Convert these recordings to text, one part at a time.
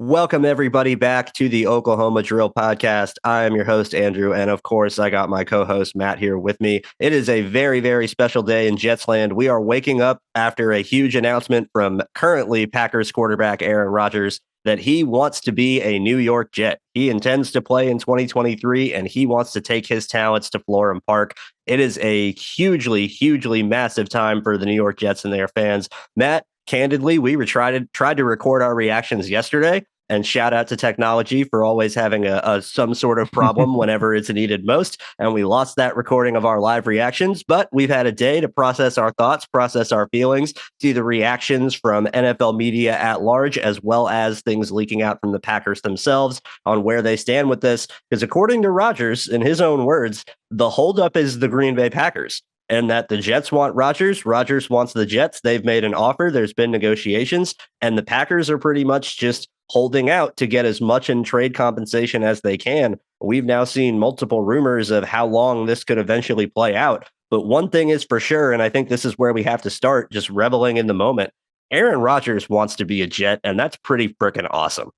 Welcome, everybody, back to the Oklahoma Drill Podcast. I am your host, Andrew, and of course, I got my co host, Matt, here with me. It is a very, very special day in Jetsland. We are waking up after a huge announcement from currently Packers quarterback Aaron Rodgers that he wants to be a New York Jet. He intends to play in 2023, and he wants to take his talents to Florham Park. It is a hugely, hugely massive time for the New York Jets and their fans. Matt, candidly, we were tried to record our reactions yesterday, and shout out to technology for always having a some sort of problem whenever it's needed most. And we lost that recording of our live reactions, but we've had a day to process our thoughts, process our feelings, see the reactions from NFL media at large, as well as things leaking out from the Packers themselves on where they stand with this. Because according to Rodgers, in his own words, the holdup is the Green Bay Packers, and that the Jets want Rodgers. Rodgers wants the Jets. They've made an offer. There's been negotiations, and the Packers are pretty much just holding out to get as much in trade compensation as they can. We've now seen multiple rumors of how long this could eventually play out. But one thing is for sure, and I think this is where we have to start just reveling in the moment. Aaron Rodgers wants to be a Jet, and that's pretty freaking awesome.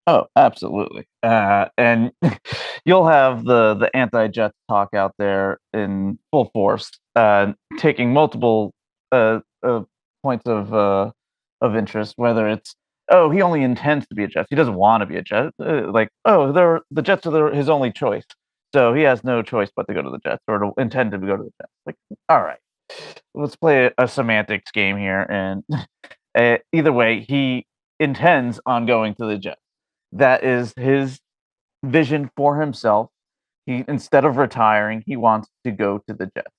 Oh, absolutely. And you'll have the anti-Jets talk out there in full force, taking multiple points of interest, whether it's, oh, he only intends to be a Jet. He doesn't want to be a Jet. The Jets are his only choice. So he has no choice but to go to the Jets or to intend to go to the Jets. Like, all right, let's play a semantics game here. And either way, he intends on going to the Jets. That is his vision for himself. He, instead of retiring, he wants to go to the Jets.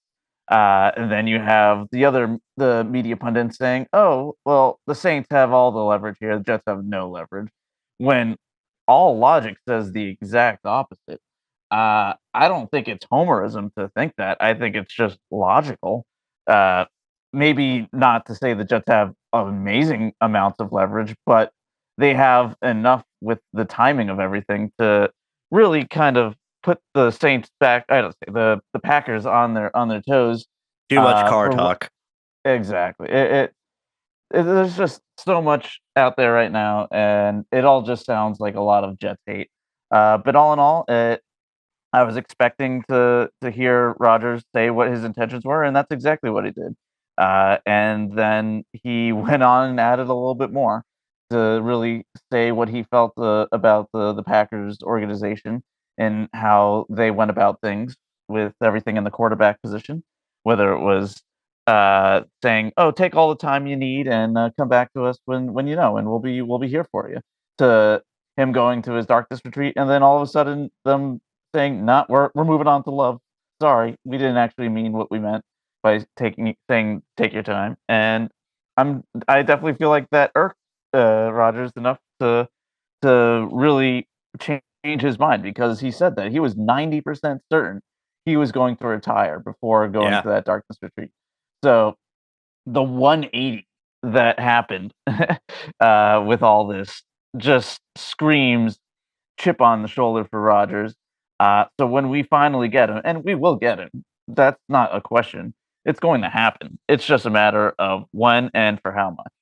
And then you have the media pundits saying, "Oh, well, the Saints have all the leverage here. The Jets have no leverage." When all logic says the exact opposite. I don't think it's homerism to think that. I think it's just logical. Maybe not to say the Jets have amazing amounts of leverage, but they have enough with the timing of everything to really kind of put the Saints back. I don't say the Packers on their toes. Too much car talk. Exactly. There's just so much out there right now, and it all just sounds like a lot of Jets hate. But all in all, I was expecting to hear Rodgers say what his intentions were, and that's exactly what he did. And then he went on and added a little bit more to really say what he felt about the Packers organization and how they went about things with everything in the quarterback position, whether it was saying, "Oh, take all the time you need and come back to us when you know, and we'll be here for you," to him going to his darkness retreat, and then all of a sudden them saying, "Not, we're moving on to love. Sorry, we didn't actually mean what we meant by saying take your time." And I definitely feel like that irked Rodgers enough to really change his mind, because he said that he was 90% certain he was going to retire before going to that darkness retreat. So the 180 that happened with all this just screams chip on the shoulder for Rodgers. So when we finally get him, and we will get him, that's not a question. It's going to happen. It's just a matter of when and for how much.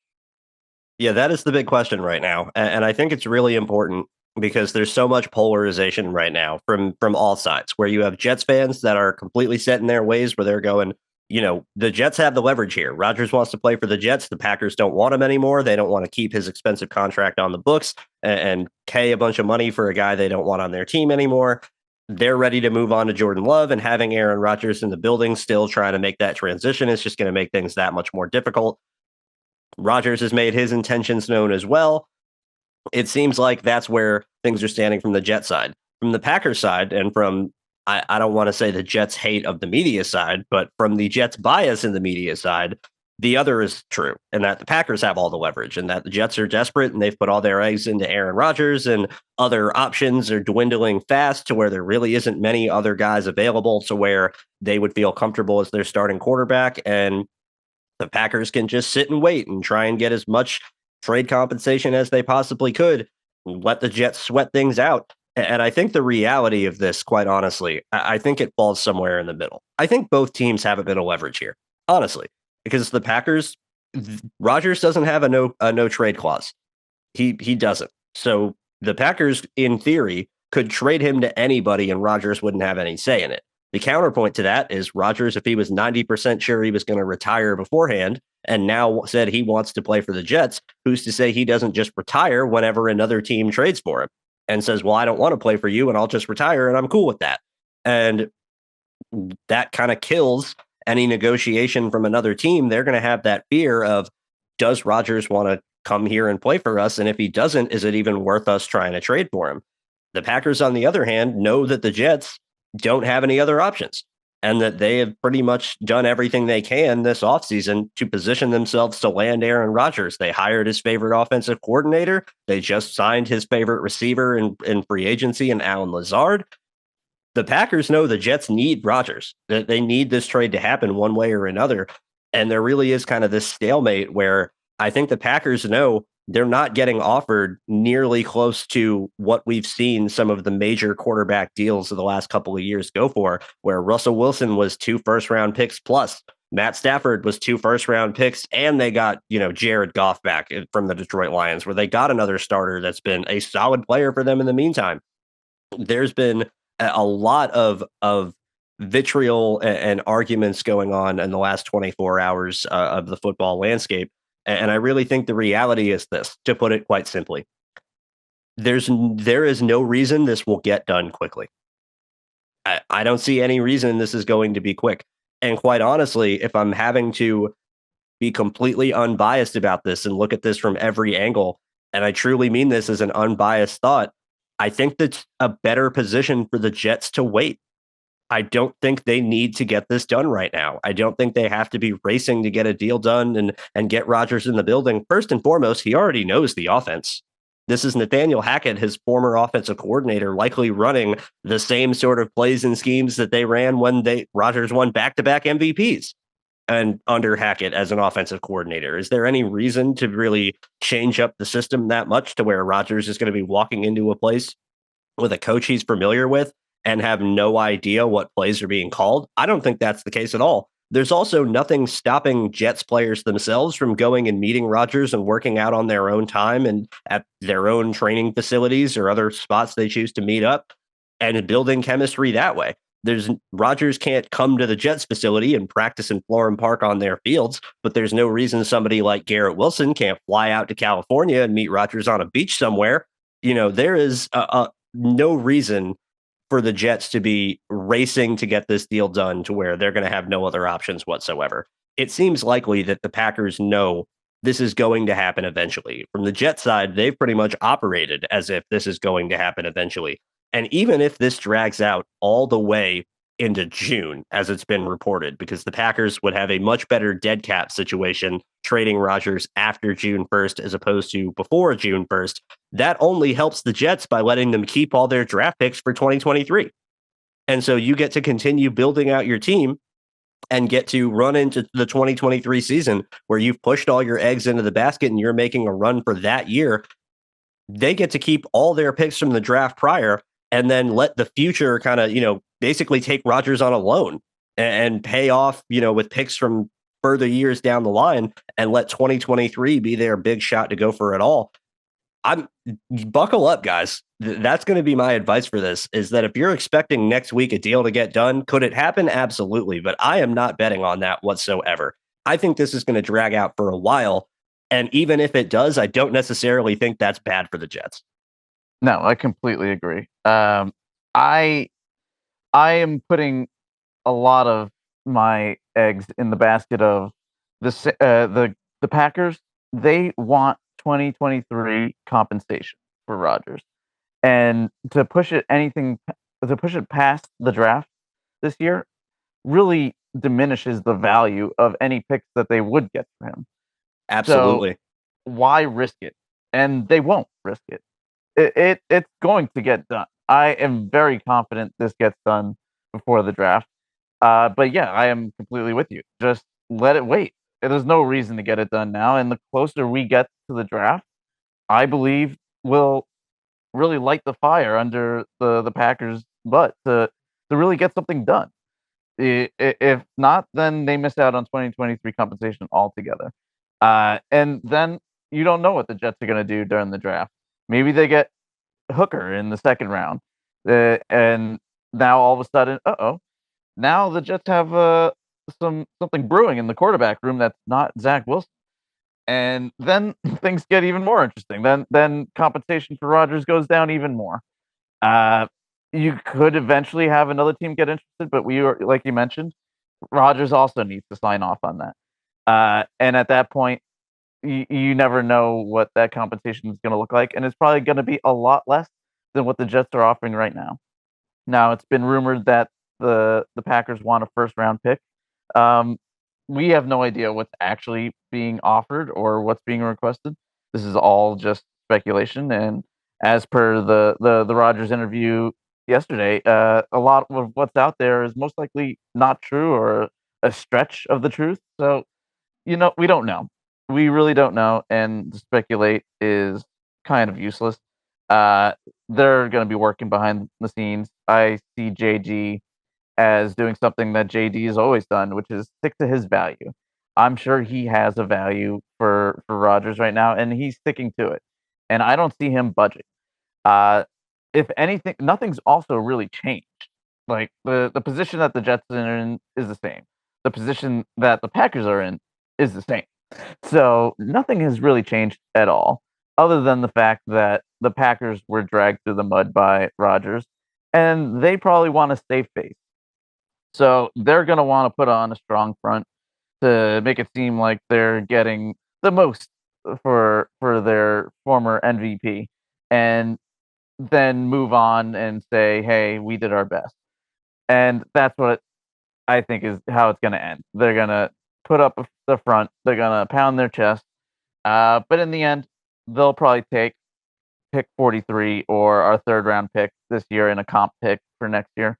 Yeah, that is the big question right now. And I think it's really important because there's so much polarization right now from all sides, where you have Jets fans that are completely set in their ways, where they're going, the Jets have the leverage here. Rodgers wants to play for the Jets. The Packers don't want him anymore. They don't want to keep his expensive contract on the books and pay a bunch of money for a guy they don't want on their team anymore. They're ready to move on to Jordan Love, and having Aaron Rodgers in the building still trying to make that transition is just going to make things that much more difficult. Rodgers has made his intentions known as well. It seems like that's where things are standing from the Jet side. From the Packers side, and from, I don't want to say the Jets hate of the media side, but from the Jets bias in the media side, the other is true, and that the Packers have all the leverage, and that the Jets are desperate, and they've put all their eggs into Aaron Rodgers, and other options are dwindling fast to where there really isn't many other guys available to where they would feel comfortable as their starting quarterback. And the Packers can just sit and wait and try and get as much trade compensation as they possibly could, and let the Jets sweat things out. And I think the reality of this, quite honestly, I think it falls somewhere in the middle. I think both teams have a bit of leverage here, honestly, because the Packers, Rodgers doesn't have a no trade clause. He doesn't. So the Packers, in theory, could trade him to anybody and Rodgers wouldn't have any say in it. The counterpoint to that is Rodgers, if he was 90% sure he was going to retire beforehand and now said he wants to play for the Jets, who's to say he doesn't just retire whenever another team trades for him and says, well, I don't want to play for you and I'll just retire and I'm cool with that. And that kind of kills any negotiation from another team. They're going to have that fear of, does Rodgers want to come here and play for us? And if he doesn't, is it even worth us trying to trade for him? The Packers, on the other hand, know that the Jets don't have any other options and that they have pretty much done everything they can this offseason to position themselves to land Aaron Rodgers. They hired his favorite offensive coordinator. They just signed his favorite receiver in free agency and Alan Lazard. The Packers know the Jets need Rodgers. They need this trade to happen one way or another. And there really is kind of this stalemate where I think the Packers know they're not getting offered nearly close to what we've seen some of the major quarterback deals of the last couple of years go for, where Russell Wilson was 2 first-round picks plus. Matt Stafford was 2 first-round picks, and they got, Jared Goff back from the Detroit Lions, where they got another starter that's been a solid player for them in the meantime. There's been a lot of vitriol and arguments going on in the last 24 hours of the football landscape. And I really think the reality is this, to put it quite simply. There is no reason this will get done quickly. I don't see any reason this is going to be quick. And quite honestly, if I'm having to be completely unbiased about this and look at this from every angle, and I truly mean this as an unbiased thought, I think that's a better position for the Jets to wait. I don't think they need to get this done right now. I don't think they have to be racing to get a deal done and get Rodgers in the building. First and foremost, he already knows the offense. This is Nathaniel Hackett, his former offensive coordinator, likely running the same sort of plays and schemes that they ran when Rodgers won back-to-back MVPs and under Hackett as an offensive coordinator. Is there any reason to really change up the system that much to where Rodgers is going to be walking into a place with a coach he's familiar with and have no idea what plays are being called? I don't think that's the case at all. There's also nothing stopping Jets players themselves from going and meeting Rodgers and working out on their own time and at their own training facilities or other spots they choose to meet up and building chemistry that way. Rodgers can't come to the Jets facility and practice in Florham Park on their fields, but there's no reason somebody like Garrett Wilson can't fly out to California and meet Rodgers on a beach somewhere. There is no reason for the Jets to be racing to get this deal done to where they're going to have no other options whatsoever. It seems likely that the Packers know this is going to happen eventually. From the Jets side, they've pretty much operated as if this is going to happen eventually. And even if this drags out all the way into June, as it's been reported, because the Packers would have a much better dead cap situation trading Rodgers after June 1st as opposed to before June 1st, that only helps the Jets by letting them keep all their draft picks for 2023. And so you get to continue building out your team and get to run into the 2023 season where you've pushed all your eggs into the basket and you're making a run for that year. They get to keep all their picks from the draft prior and then let the future kind of, basically take Rodgers on a loan and pay off, with picks from further years down the line and let 2023 be their big shot to go for it all. Buckle up, guys. That's going to be my advice for this, is that if you're expecting next week a deal to get done, could it happen? Absolutely. But I am not betting on that whatsoever. I think this is going to drag out for a while. And even if it does, I don't necessarily think that's bad for the Jets. No, I completely agree. I am putting a lot of my eggs in the basket of the Packers. They want 2023 compensation for Rodgers, and to push it past the draft this year really diminishes the value of any picks that they would get for him. Absolutely. So why risk it? And they won't risk it. It's going to get done. I am very confident this gets done before the draft. But yeah, I am completely with you. Just let it wait. There's no reason to get it done now. And the closer we get to the draft, I believe will really light the fire under the Packers' butt to really get something done. If not, then they miss out on 2023 compensation altogether. And then you don't know what the Jets are going to do during the draft. Maybe they get Hooker in the second round, and now all of a sudden, now the Jets have something brewing in the quarterback room that's not Zach Wilson, and then things get even more interesting. Then compensation for Rodgers goes down even more. Uh, you could eventually have another team get interested, but we are, like you mentioned, Rodgers also needs to sign off on that. And at that point, you never know what that compensation is going to look like, and it's probably going to be a lot less than what the Jets are offering right now. Now, it's been rumored that the Packers want a first round pick. Um, we have no idea what's actually being offered or what's being requested. This is all just speculation, and as per the Rodgers interview yesterday, a lot of what's out there is most likely not true or a stretch of the truth. So, we don't know. We really don't know, and to speculate is kind of useless. Uh, they're going to be working behind the scenes. I see JG as doing something that JD has always done, which is stick to his value. I'm sure he has a value for Rodgers right now, and he's sticking to it. And I don't see him budging. Uh, if anything, nothing's also really changed. Like the position that the Jets are in is the same. The position that the Packers are in is the same. So nothing has really changed at all, other than the fact that the Packers were dragged through the mud by Rodgers, and they probably want to save face. So they're going to want to put on a strong front to make it seem like they're getting the most for their former MVP, and then move on and say, "Hey, we did our best." And that's what I think is how it's going to end. They're going to put up the front. They're going to pound their chest. But in the end, they'll probably take pick 43 or our third round pick this year in a comp pick for next year.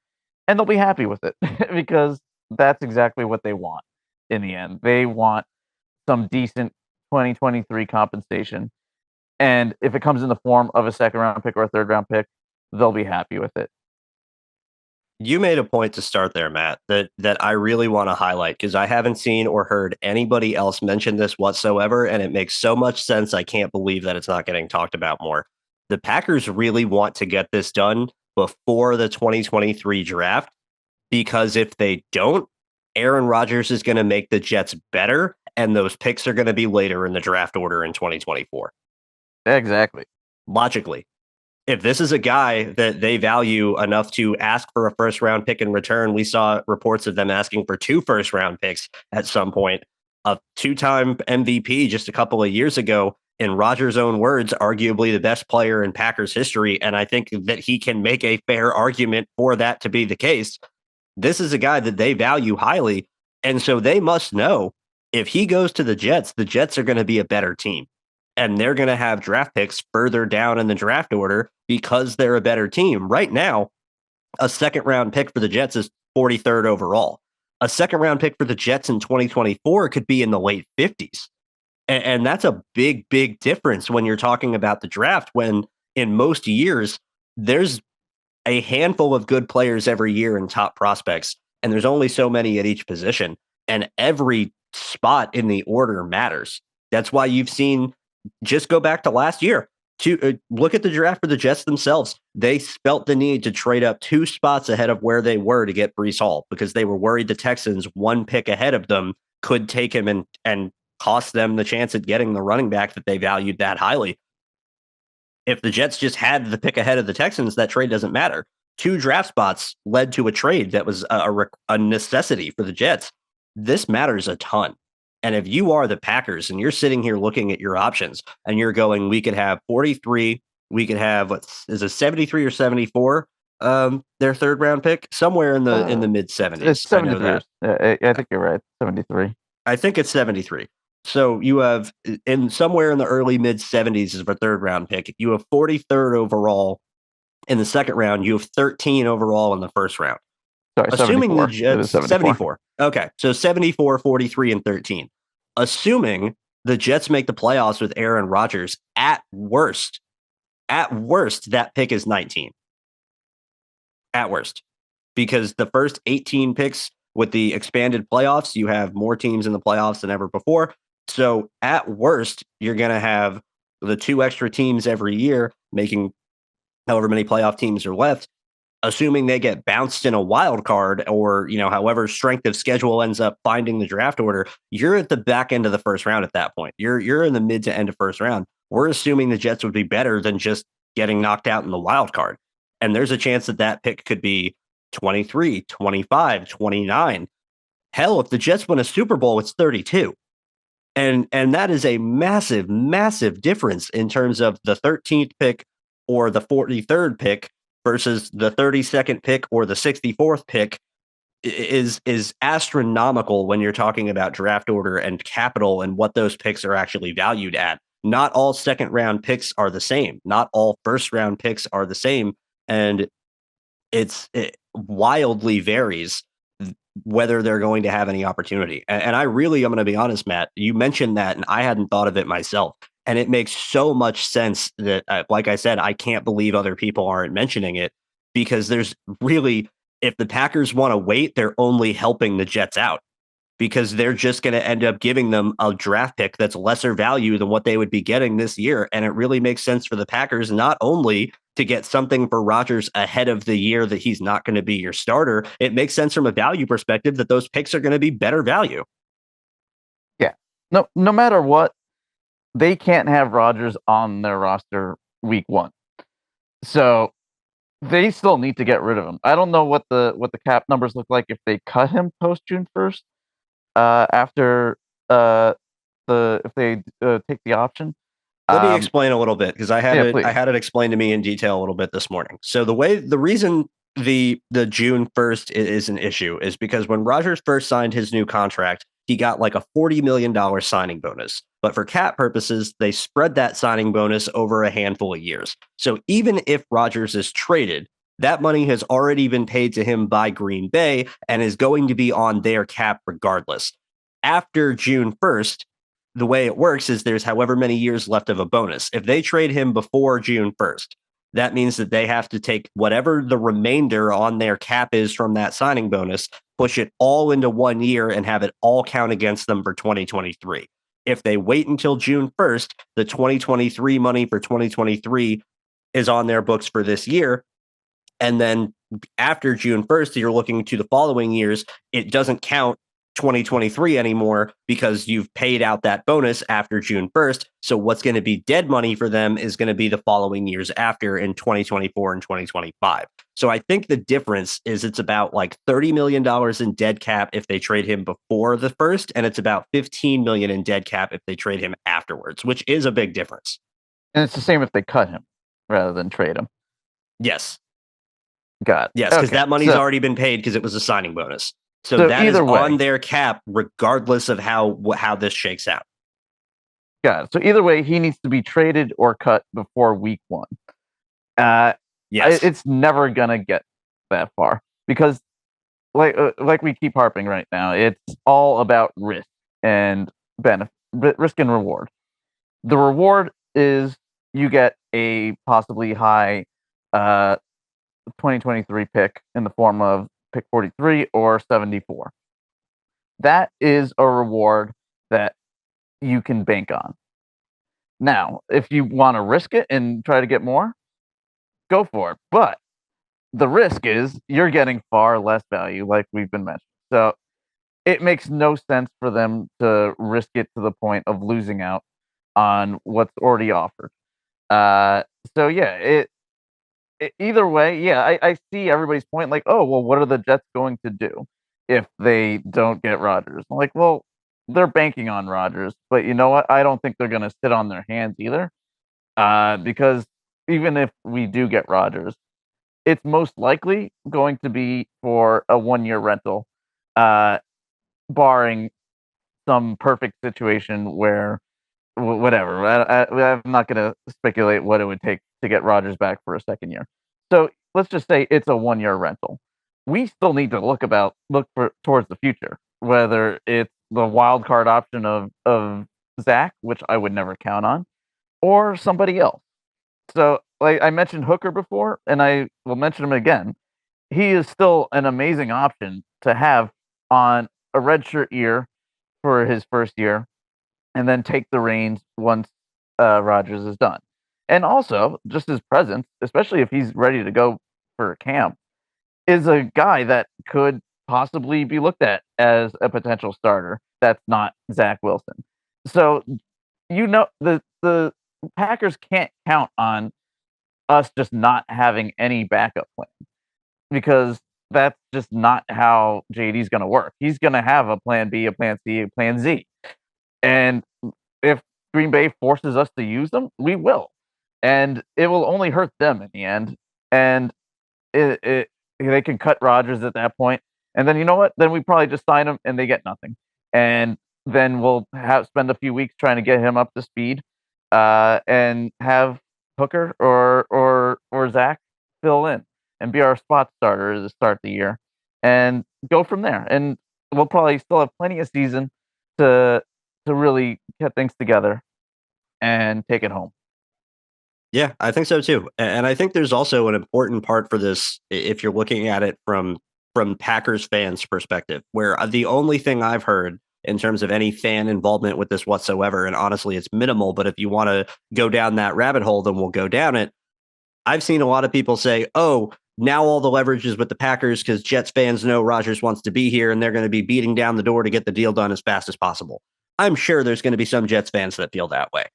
And they'll be happy with it because that's exactly what they want in the end. They want some decent 2023 compensation. And if it comes in the form of a second round pick or a third round pick, they'll be happy with it. You made a point to start there, Matt, that I really want to highlight because I haven't seen or heard anybody else mention this whatsoever, and it makes so much sense. I can't believe that it's not getting talked about more. The Packers really want to get this done before the 2023 draft because if they don't, Aaron Rodgers is going to make the Jets better, and those picks are going to be later in the draft order in 2024. Exactly. Logically, if this is a guy that they value enough to ask for a first round pick in return, we saw reports of them asking for 2 first round picks at some point. A 2-time MVP just a couple of years ago, in Rodgers' own words, arguably the best player in Packers history. And I think that he can make a fair argument for that to be the case. This is a guy that they value highly. And so they must know if he goes to the Jets are going to be a better team. And they're going to have draft picks further down in the draft order because they're a better team. Right now, a second round pick for the Jets is 43rd overall. A second round pick for the Jets in 2024 could be in the late 50s. And that's a big, big difference when you're talking about the draft, when in most years, there's a handful of good players every year and top prospects, and there's only so many at each position. And every spot in the order matters. That's why you've seen, just go back to last year, to look at the draft for the Jets themselves. They felt the need to trade up 2 spots ahead of where they were to get Breece Hall because they were worried the Texans, 1 pick ahead of them, could take him and cost them the chance at getting the running back that they valued that highly. If the Jets just had the pick ahead of the Texans, that trade doesn't matter. 2 draft spots led to a trade that was a necessity for the Jets. This matters a ton. And if you are the Packers and you're sitting here looking at your options and you're going, we could have 43, we could have, is it 73 or 74? Their third round pick, somewhere in the mid 70s. It's 73. I think you're right. 73. I think it's 73. So you have in somewhere in the early mid 70s is a third round pick. You have 43rd overall in the second round. You have 13 overall in the first round. Sorry, assuming 74. the Jets 74. Okay, so 74, 43, and 13. Assuming the Jets make the playoffs with Aaron Rodgers, at worst, that pick is 19. At worst, because the first 18 picks with the expanded playoffs, you have more teams in the playoffs than ever before. So at worst, you're going to have the two extra teams every year, making however many playoff teams are left, assuming they get bounced in a wild card or, however strength of schedule ends up finding the draft order, you're at the back end of the first round at that point. You're in the mid to end of first round. We're assuming the Jets would be better than just getting knocked out in the wild card. And there's a chance that that pick could be 23, 25, 29. Hell, if the Jets win a Super Bowl, it's 32. And that is a massive, massive difference in terms of the 13th pick or the 43rd pick versus the 32nd pick or the 64th pick is astronomical when you're talking about draft order and capital and what those picks are actually valued at. Not all second round picks are the same. Not all first round picks are the same. And it wildly varies whether they're going to have any opportunity. And I really, I'm going to be honest, Matt, you mentioned that and I hadn't thought of it myself. And it makes so much sense that, like I said, I can't believe other people aren't mentioning it, because there's really, if the Packers want to wait, they're only helping the Jets out, because they're just going to end up giving them a draft pick that's lesser value than what they would be getting this year. And it really makes sense for the Packers not only to get something for Rodgers ahead of the year that he's not going to be your starter, it makes sense from a value perspective that those picks are going to be better value. Yeah. No matter what, they can't have Rodgers on their roster week 1. So they still need to get rid of him. I don't know what the cap numbers look like if they cut him post June 1st. After if they take the option. Let me explain a little bit, because I had please. I had it explained to me in detail a little bit this morning. So the reason the June 1st is an issue is because when Rodgers first signed his new contract, he got like a $40 million signing bonus. But for cap purposes, they spread that signing bonus over a handful of years. So even if Rodgers is traded, that money has already been paid to him by Green Bay and is going to be on their cap regardless. After June 1st, the way it works is there's however many years left of a bonus. If they trade him before June 1st, that means that they have to take whatever the remainder on their cap is from that signing bonus, push it all into 1 year, and have it all count against them for 2023. If they wait until June 1st, the 2023 money for 2023 is on their books for this year. And then after June 1st, you're looking to the following years, it doesn't count 2023 anymore because you've paid out that bonus after June 1st. So what's going to be dead money for them is going to be the following years after, in 2024 and 2025. So I think the difference is it's about like $30 million in dead cap if they trade him before the first, and it's about $15 million in dead cap if they trade him afterwards, which is a big difference. And it's the same if they cut him rather than trade him. Yes. Got it. Yes, because that money's already been paid because it was a signing bonus. So that is on their cap, regardless of how this shakes out. Got it. So either way, he needs to be traded or cut before week 1. Yes, it's never gonna get that far because, like we keep harping right now, it's all about risk and benefit, risk and reward. The reward is you get a possibly high 2023 pick in the form of pick 43 or 74. That is a reward that you can bank on. Now, if you want to risk it and try to get more, go for it. But the risk is you're getting far less value, like we've been mentioning. So it makes no sense for them to risk it to the point of losing out on what's already offered. So yeah, either way, yeah, I see everybody's point. Like, oh, well, what are the Jets going to do if they don't get Rodgers? I'm like, well, they're banking on Rodgers, but you know what? I don't think they're going to sit on their hands either, because even if we do get Rodgers, it's most likely going to be for a 1-year rental, barring some perfect situation where whatever. I'm not going to speculate what it would take to get Rodgers back for a second year. So let's just say it's a 1-year rental. We still need to look towards the future, whether it's the wild card option of Zach, which I would never count on, or somebody else. So, like I mentioned Hooker before, and I will mention him again. He is still an amazing option to have on a redshirt year for his first year, and then take the reins once Rodgers has done. And also, just his presence, especially if he's ready to go for a camp, is a guy that could possibly be looked at as a potential starter that's not Zach Wilson. So, the Packers can't count on us just not having any backup plan because that's just not how JD's gonna work. He's gonna have a plan B, a plan C, a plan Z. And if Green Bay forces us to use them, we will. And it will only hurt them in the end. And they can cut Rodgers at that point. And then you know what? Then we probably just sign him and they get nothing. And then we'll spend a few weeks trying to get him up to speed, and have Hooker or Zach fill in and be our spot starter to start the year, and go from there. And we'll probably still have plenty of season to really get things together and take it home. Yeah, I think so too. And I think there's also an important part for this if you're looking at it from Packers fans' perspective, where the only thing I've heard in terms of any fan involvement with this whatsoever, and honestly, it's minimal, but if you want to go down that rabbit hole, then we'll go down it. I've seen a lot of people say, oh, now all the leverage is with the Packers because Jets fans know Rodgers wants to be here and they're going to be beating down the door to get the deal done as fast as possible. I'm sure there's going to be some Jets fans that feel that way.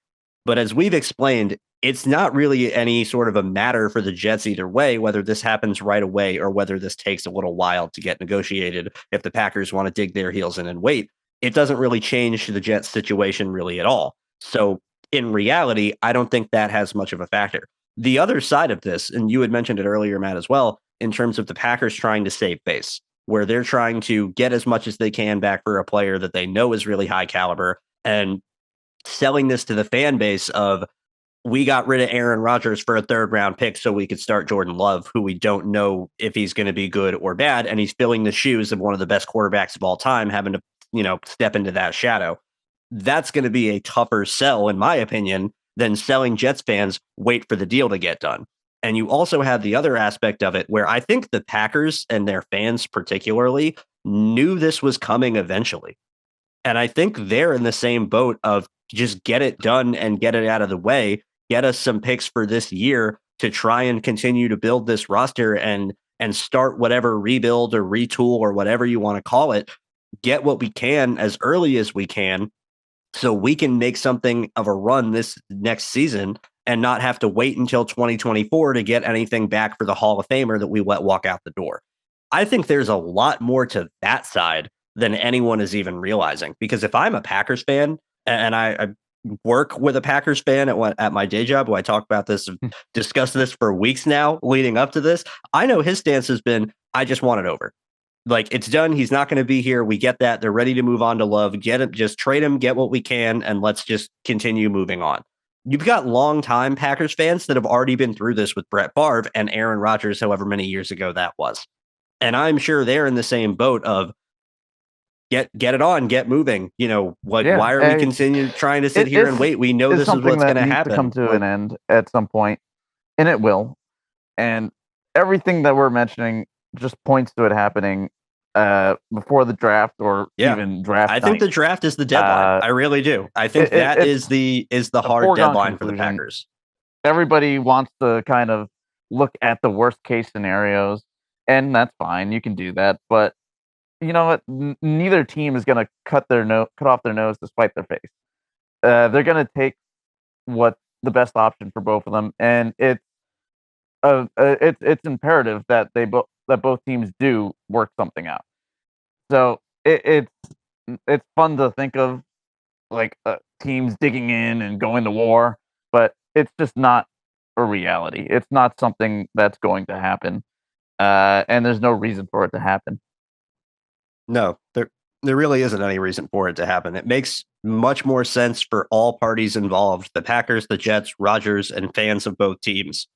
But as we've explained, it's not really any sort of a matter for the Jets either way, whether this happens right away or whether this takes a little while to get negotiated. If the Packers want to dig their heels in and wait, it doesn't really change the Jets situation really at all. So in reality, I don't think that has much of a factor. The other side of this, and you had mentioned it earlier, Matt, as well, in terms of the Packers trying to save face, where they're trying to get as much as they can back for a player that they know is really high caliber and selling this to the fan base of, we got rid of Aaron Rodgers for a third round pick so we could start Jordan Love, who we don't know if he's going to be good or bad. And he's filling the shoes of one of the best quarterbacks of all time, having to, step into that shadow. That's going to be a tougher sell, in my opinion, than selling Jets fans wait for the deal to get done. And you also have the other aspect of it where I think the Packers and their fans particularly knew this was coming eventually. And I think they're in the same boat of just get it done and get it out of the way, get us some picks for this year to try and continue to build this roster and start whatever rebuild or retool or whatever you want to call it, get what we can as early as we can so we can make something of a run this next season and not have to wait until 2024 to get anything back for the Hall of Famer that we let walk out the door. I think there's a lot more to that side than anyone is even realizing. Because if I'm a Packers fan and I work with a Packers fan at my day job, who I talk about this, discussed this for weeks now leading up to this, I know his stance has been, I just want it over. Like, it's done. He's not going to be here. We get that. They're ready to move on to Love. Get him, just trade him, get what we can, and let's just continue moving on. You've got longtime Packers fans that have already been through this with Brett Favre and Aaron Rodgers, however many years ago that was. And I'm sure they're in the same boat of get it on, get moving. Why are we continue trying to sit here and wait? We know this is what's going to happen. To come to an end at some point, and it will. And everything that we're mentioning just points to it happening before the draft or even draft. I think the draft is the deadline. I really do. I think that is the hard deadline for the Packers. Everybody wants to kind of look at the worst case scenarios, and that's fine. You can do that, but you know what? Neither team is going to cut off their nose to spite their face. They're going to take what's the best option for both of them, and it's imperative that both teams do work something out. So it's fun to think of like teams digging in and going to war, but it's just not a reality. It's not something that's going to happen, and there's no reason for it to happen. No, there really isn't any reason for it to happen. It makes much more sense for all parties involved, the Packers, the Jets, Rodgers, and fans of both teams,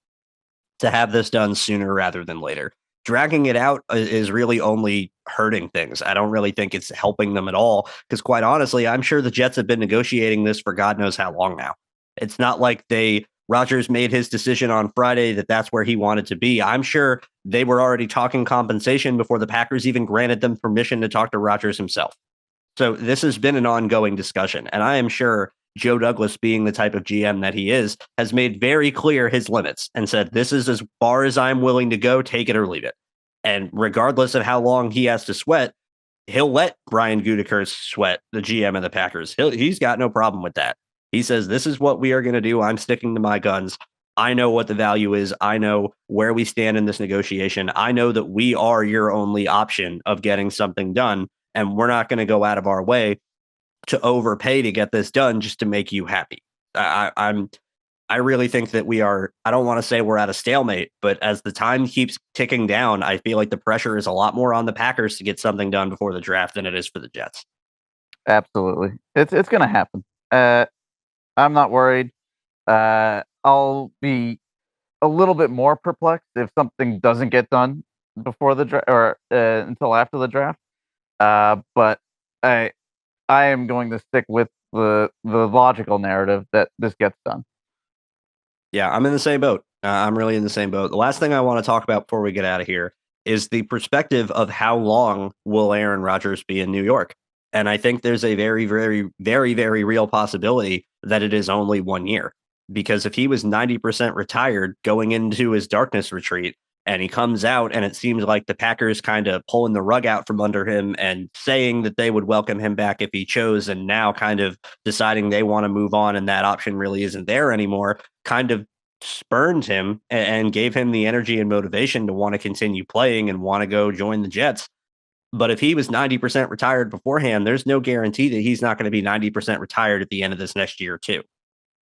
to have this done sooner rather than later. Dragging it out is really only hurting things. I don't really think it's helping them at all, because quite honestly, I'm sure the Jets have been negotiating this for God knows how long now. It's not like Rodgers made his decision on Friday that's where he wanted to be. I'm sure they were already talking compensation before the Packers even granted them permission to talk to Rodgers himself. So this has been an ongoing discussion, and I am sure Joe Douglas, being the type of GM that he is, has made very clear his limits and said, this is as far as I'm willing to go, take it or leave it. And regardless of how long he has to sweat, he'll let Brian Gutekunst sweat, the GM of the Packers. He's got no problem with that. He says, this is what we are going to do. I'm sticking to my guns. I know what the value is. I know where we stand in this negotiation. I know that we are your only option of getting something done, and we're not going to go out of our way to overpay to get this done just to make you happy. I really think that we are, I don't want to say we're at a stalemate, but as the time keeps ticking down, I feel like the pressure is a lot more on the Packers to get something done before the draft than it is for the Jets. Absolutely. It's going to happen. I'm not worried. I'll be a little bit more perplexed if something doesn't get done before the draft or until after the draft. But I am going to stick with the logical narrative that this gets done. Yeah, I'm in the same boat. I'm really in the same boat. The last thing I want to talk about before we get out of here is the perspective of how long will Aaron Rodgers be in New York? And I think there's a very, very, very, very real possibility that it is only 1 year. Because if he was 90% retired going into his darkness retreat and he comes out and it seems like the Packers kind of pulling the rug out from under him and saying that they would welcome him back if he chose, and now kind of deciding they want to move on and that option really isn't there anymore, kind of spurned him and gave him the energy and motivation to want to continue playing and want to go join the Jets. But if he was 90% retired beforehand, there's no guarantee that he's not going to be 90% retired at the end of this next year, too.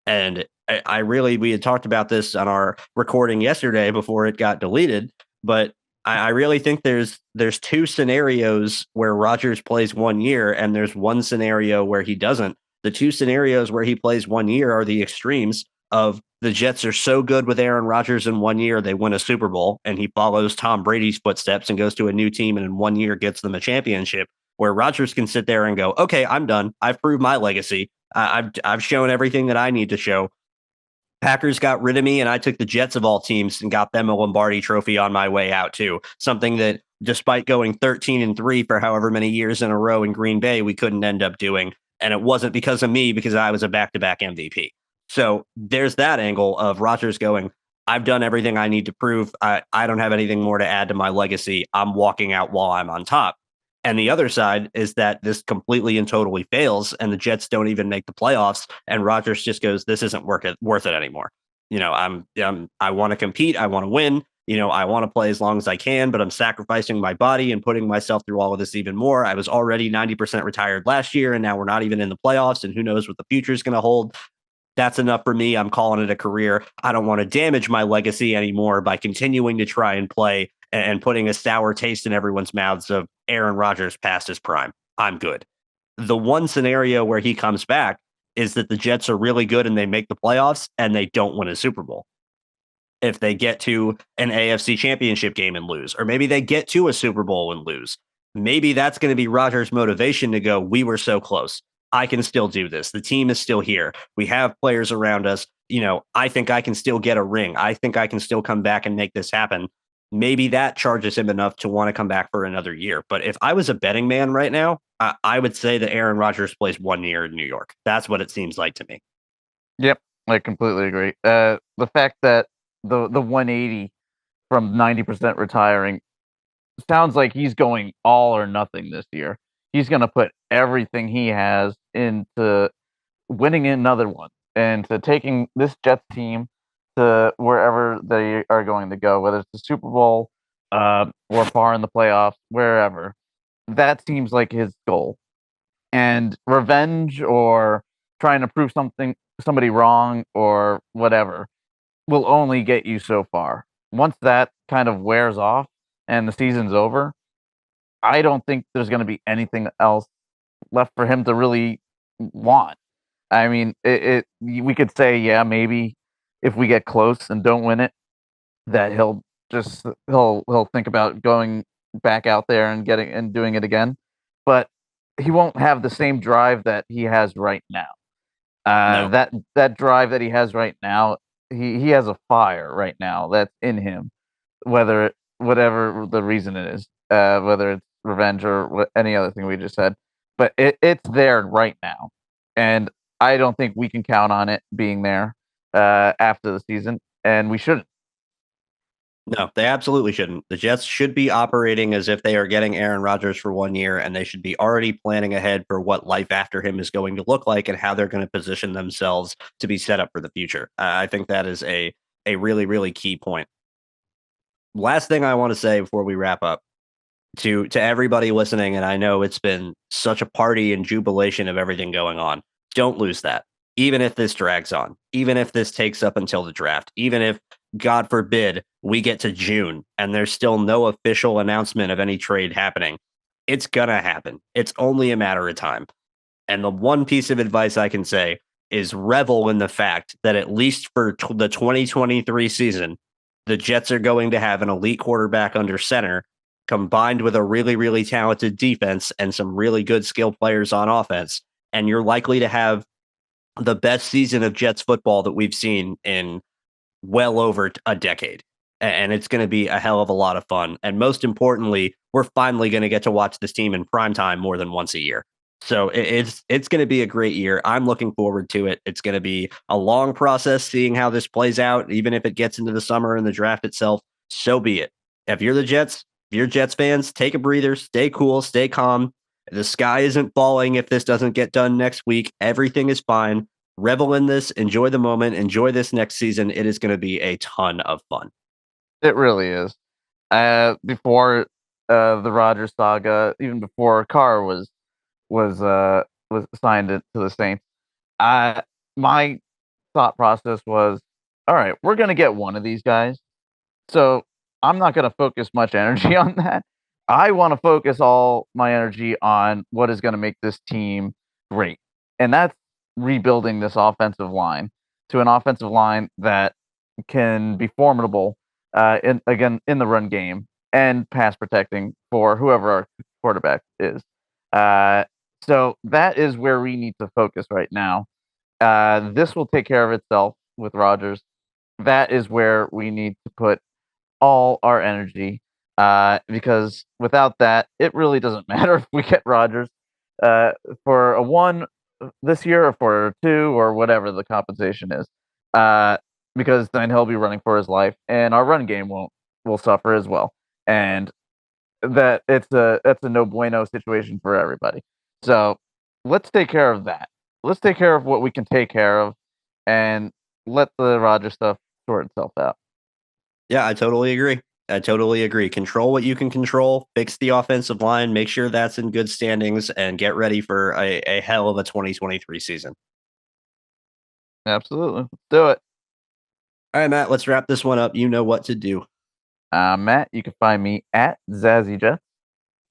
And I really, we had talked about this on our recording yesterday before it got deleted, but I really think there's two scenarios where Rodgers plays 1 year and there's one scenario where he doesn't. The two scenarios where he plays 1 year are the extremes of the Jets are so good with Aaron Rodgers in 1 year, they win a Super Bowl and he follows Tom Brady's footsteps and goes to a new team and in 1 year gets them a championship, where Rodgers can sit there and go, okay, I'm done. I've proved my legacy. I've shown everything that I need to show. Packers got rid of me, and I took the Jets of all teams and got them a Lombardi trophy on my way out too. Something that, despite going 13-3 for however many years in a row in Green Bay, we couldn't end up doing. And it wasn't because of me, because I was a back-to-back MVP. So there's that angle of Rodgers going, I've done everything I need to prove. I don't have anything more to add to my legacy. I'm walking out while I'm on top. And the other side is that this completely and totally fails, and the Jets don't even make the playoffs. And Rodgers just goes, "This isn't worth it anymore." I want to compete. I want to win. I want to play as long as I can, but I'm sacrificing my body and putting myself through all of this even more. I was already 90% retired last year, and now we're not even in the playoffs, and who knows what the future is going to hold. That's enough for me. I'm calling it a career. I don't want to damage my legacy anymore by continuing to try and play and putting a sour taste in everyone's mouths of Aaron Rodgers past his prime. I'm good. The one scenario where he comes back is that the Jets are really good and they make the playoffs and they don't win a Super Bowl. If they get to an AFC championship game and lose, or maybe they get to a Super Bowl and lose, maybe that's going to be Rodgers' motivation to go, we were so close. I can still do this. The team is still here. We have players around us. I think I can still get a ring. I think I can still come back and make this happen. Maybe that charges him enough to want to come back for another year. But if I was a betting man right now, I would say that Aaron Rodgers plays 1 year in New York. That's what it seems like to me. Yep, I completely agree. The fact that the 180 from 90% retiring sounds like he's going all or nothing this year. He's going to put everything he has into winning another one and to taking this Jets team to wherever they are going to go, whether it's the Super Bowl or far in the playoffs, wherever. That seems like his goal. And revenge or trying to prove somebody wrong or whatever will only get you so far. Once that kind of wears off and the season's over, I don't think there's going to be anything else left for him to really want. I mean, we could say, yeah, maybe if we get close and don't win it, that he'll think about going back out there and getting and doing it again. But he won't have the same drive that he has right now. No. That drive that he has right now, he has a fire right now that's in him, whatever the reason it is, whether it's revenge or any other thing we just said, but it's there right now, and I don't think we can count on it being there after the season, and we shouldn't. No, they absolutely shouldn't. The Jets should be operating as if they are getting Aaron Rodgers for 1 year, and they should be already planning ahead for what life after him is going to look like and how they're going to position themselves to be set up for the future. I think that is a really, really key point. Last thing I want to say before we wrap up to everybody listening, and I know it's been such a party and jubilation of everything going on. Don't lose that. Even if this drags on, even if this takes up until the draft, even if, God forbid, we get to June and there's still no official announcement of any trade happening, it's gonna happen. It's only a matter of time. And the one piece of advice I can say is revel in the fact that at least for the 2023 season, the Jets are going to have an elite quarterback under center combined with a really, really talented defense and some really good skill players on offense. And you're likely to have the best season of Jets football that we've seen in well over a decade. And it's going to be a hell of a lot of fun. And most importantly, we're finally going to get to watch this team in prime time more than once a year. So it's going to be a great year. I'm looking forward to it. It's going to be a long process seeing how this plays out. Even if it gets into the summer and the draft itself, so be it. If you're the Jets, if you're Jets fans, take a breather, stay cool, stay calm. The sky isn't falling if this doesn't get done next week. Everything is fine. Revel in this, enjoy the moment, enjoy this next season. It is going to be a ton of fun. It really is. Before the Rodgers saga, even before Carr was signed to the Saints, my thought process was, all right, we're gonna get one of these guys, so I'm not gonna focus much energy on that. I want to focus all my energy on what is going to make this team great, and that's rebuilding this offensive line to an offensive line that can be formidable in the run game and pass protecting for whoever our quarterback is. Uh, so that is where we need to focus right now. This will take care of itself with Rodgers. That is where we need to put all our energy because without that, it really doesn't matter if we get Rodgers for a one this year or for a two or whatever the compensation is. Because then he'll be running for his life, and our run game will suffer as well. And that's a no bueno situation for everybody. So let's take care of that. Let's take care of what we can take care of, and let the Rodgers stuff sort itself out. Yeah, I totally agree. I totally agree. Control what you can control, fix the offensive line, make sure that's in good standings, and get ready for a hell of a 2023 season. Absolutely, let's do it. All right, Matt, let's wrap this one up. You know what to do. Matt, you can find me at Zazzy Jeff.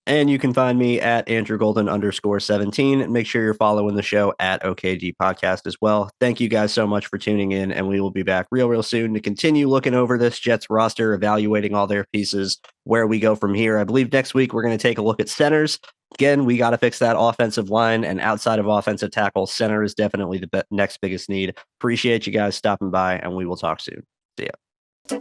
And you can find me at Andrew Golden _17. And make sure you're following the show at OKD Podcast as well. Thank you guys so much for tuning in. And we will be back real soon to continue looking over this Jets roster, evaluating all their pieces, where we go from here. I believe next week we're going to take a look at centers. Again, we got to fix that offensive line. And outside of offensive tackle, center is definitely the next biggest need. Appreciate you guys stopping by, and we will talk soon. See ya.